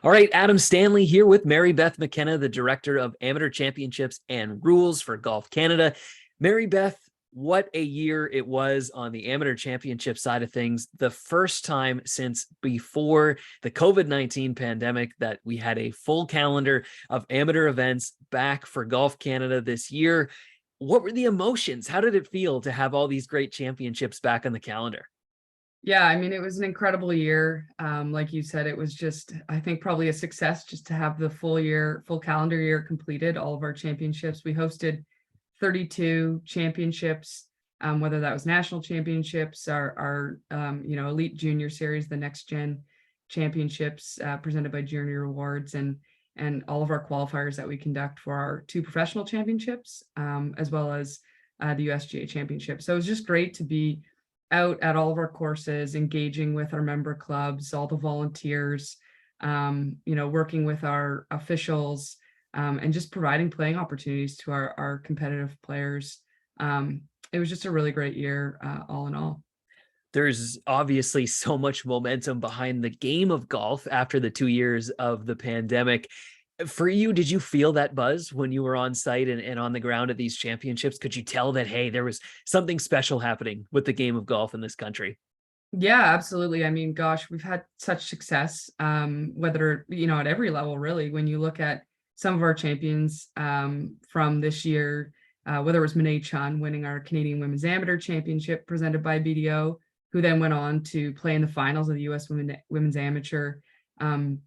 All right, Adam Stanley here with Mary Beth McKenna, the director of Amateur Championships and Rules for Golf Canada. Mary Beth, what a year it was on the amateur championship side of things. The first time since before the COVID-19 pandemic that we had a full calendar of amateur events back for Golf Canada this year. What were the emotions? How did it feel to have all these great championships back on the calendar? Yeah, I mean, it was an incredible year. Like you said, it was just, I think, probably a success just to have the full calendar year completed, all of our championships. We hosted 32 championships, whether that was national championships, our elite junior series, the next gen championships presented by Journey Rewards, and all of our qualifiers that we conduct for our two professional championships, as well as the USGA championship. So it was just great to be out at all of our courses, engaging with our member clubs, all the volunteers, working with our officials, and just providing playing opportunities to our competitive players. It was just a really great year, all in all. There's obviously so much momentum behind the game of golf after the 2 years of the pandemic. For you, did you feel that buzz when you were on site and on the ground at these championships? Could you tell that, hey, there was something special happening with the game of golf in this country? Yeah, absolutely. I mean, gosh, we've had such success, whether, at every level, really. When you look at some of our champions from this year, whether it was Monet Chun winning our Canadian Women's Amateur Championship presented by BDO, who then went on to play in the finals of the U.S. Women's Amateur.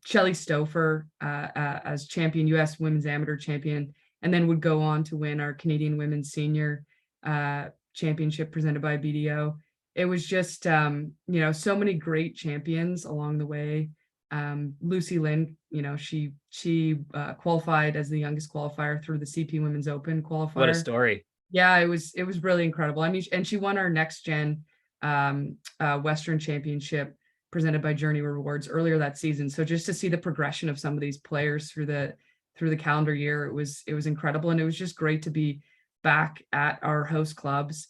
Shelly Stouffer as champion, U.S. Women's Amateur champion, and then would go on to win our Canadian Women's Senior Championship presented by BDO. It was just, so many great champions along the way. Lucy Lin, she qualified as the youngest qualifier through the CP Women's Open qualifier. What a story. Yeah, it was really incredible. I mean, and she won our next gen Western Championship presented by Journey Rewards earlier that season. So just to see the progression of some of these players through the calendar year, it was incredible. And it was just great to be back at our host clubs,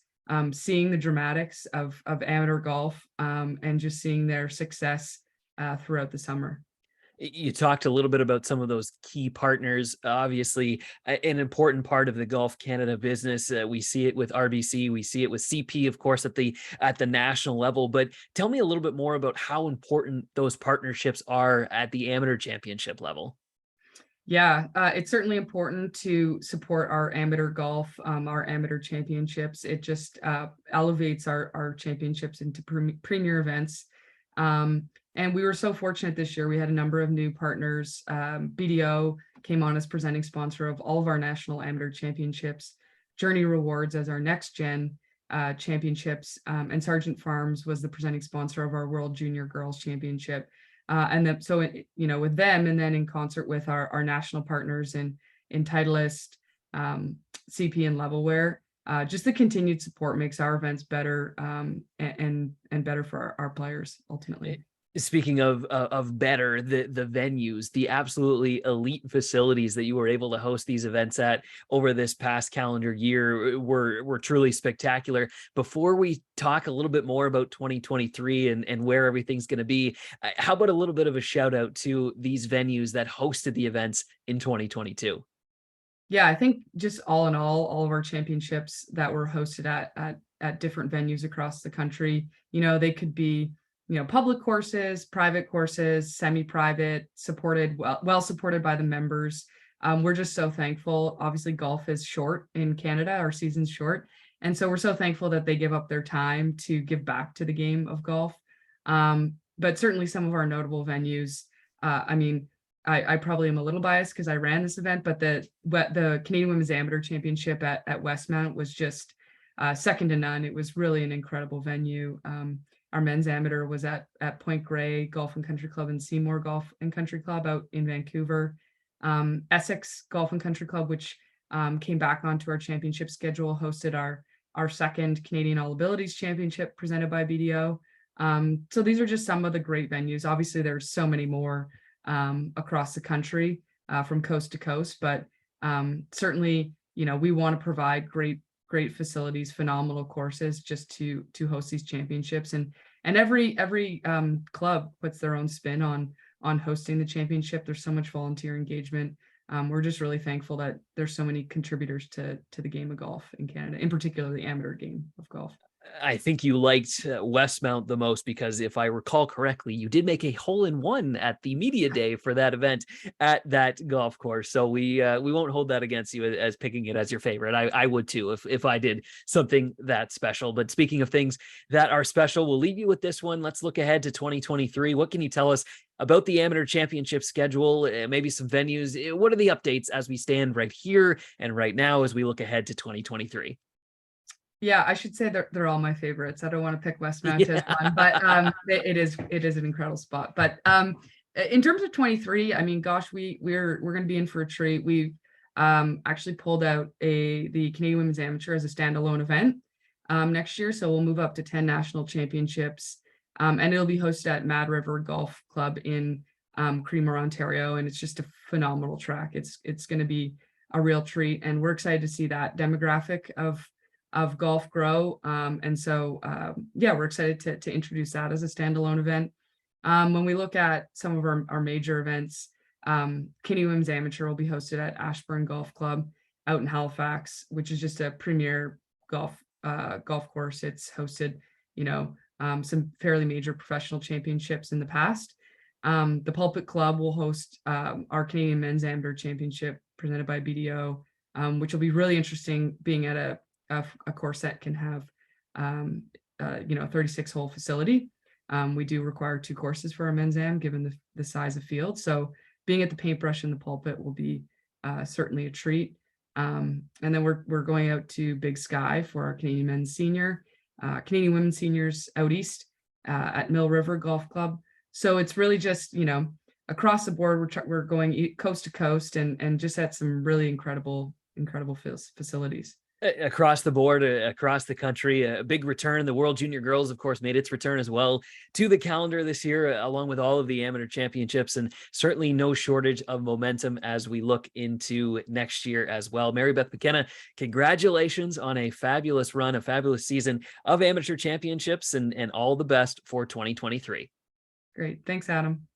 seeing the dramatics of amateur golf, and just seeing their success throughout the summer. You talked a little bit about some of those key partners. Obviously, an important part of the Golf Canada business. We see it with RBC, we see it with CP, of course, at the national level. But tell me a little bit more about how important those partnerships are at the amateur championship level. Yeah, it's certainly important to support our amateur golf, our amateur championships. It just elevates our championships into premier events. And we were so fortunate this year. We had a number of new partners. BDO came on as presenting sponsor of all of our national amateur championships, Journey Rewards as our next gen championships, and Sargent Farms was the presenting sponsor of our World Junior Girls Championship. With them, and then in concert with our national partners in Titleist, CP, and Levelware, just the continued support makes our events better, and better for our players ultimately. Speaking of better, the venues, the absolutely elite facilities that you were able to host these events at over this past calendar year were truly spectacular. Before we talk a little bit more about 2023 and where everything's going to be, how about a little bit of a shout out to these venues that hosted the events in 2022? Yeah, I think just all in all of our championships that were hosted at different venues across the country, they could be, public courses, private courses, semi-private, well supported by the members. We're just so thankful. Obviously, golf is short in Canada, our season's short. And so we're so thankful that they give up their time to give back to the game of golf. But certainly some of our notable venues, I probably am a little biased because I ran this event, but the Canadian Women's Amateur Championship at Westmount was just second to none. It was really an incredible venue. Our men's amateur was at Point Grey Golf and Country Club and Seymour Golf and Country Club out in Vancouver. Essex Golf and Country Club, which came back onto our championship schedule, hosted our second Canadian All Abilities Championship presented by BDO. So these are just some of the great venues. Obviously, there's so many more across the country, from coast to coast, but certainly, we want to provide great facilities, phenomenal courses just to host these championships. And every club puts their own spin on on hosting the championship. There's so much volunteer engagement. We're just really thankful that there's so many contributors to the game of golf in Canada, in particular the amateur game of golf. I think you liked Westmount the most because if I recall correctly, you did make a hole-in-one at the media day for that event at that golf course. So we won't hold that against you as picking it as your favorite. I would too if I did something that special. But speaking of things that are special, we'll leave you with this one. Let's look ahead to 2023. What can you tell us about the Amateur Championship schedule, maybe some venues? What are the updates as we stand right here and right now as we look ahead to 2023? Yeah, I should say they're all my favorites. I don't want to pick Westmount as one, but it is an incredible spot. But in terms of 23, I mean, gosh, we're going to be in for a treat. We've actually pulled out the Canadian Women's Amateur as a standalone event next year, so we'll move up to 10 national championships, and it'll be hosted at Mad River Golf Club in Creamer, Ontario, and it's just a phenomenal track. It's going to be a real treat, and we're excited to see that demographic of golf grow. And so, yeah, we're excited to introduce that as a standalone event. When we look at some of our major events, Canadian Women's Amateur will be hosted at Ashburn Golf Club out in Halifax, which is just a premier golf course. It's hosted, some fairly major professional championships in the past. The Pulpit Club will host our Canadian Men's Amateur Championship presented by BDO, which will be really interesting, being at a course that can have, a 36-hole facility. We do require 2 courses for our men's am, given the size of field. So being at the Paintbrush and the Pulpit will be certainly a treat. And then we're going out to Big Sky for our Canadian Men's Senior, Canadian Women's Seniors out east at Mill River Golf Club. So it's really just, across the board, we're going coast to coast and just at some really incredible facilities. Across the board, across the country, a big return. The World Junior Girls, of course, made its return as well to the calendar this year, along with all of the amateur championships, and certainly no shortage of momentum as we look into next year as well. Mary Beth McKenna, congratulations on a fabulous run, a fabulous season of amateur championships, and all the best for 2023. Great. Thanks, Adam.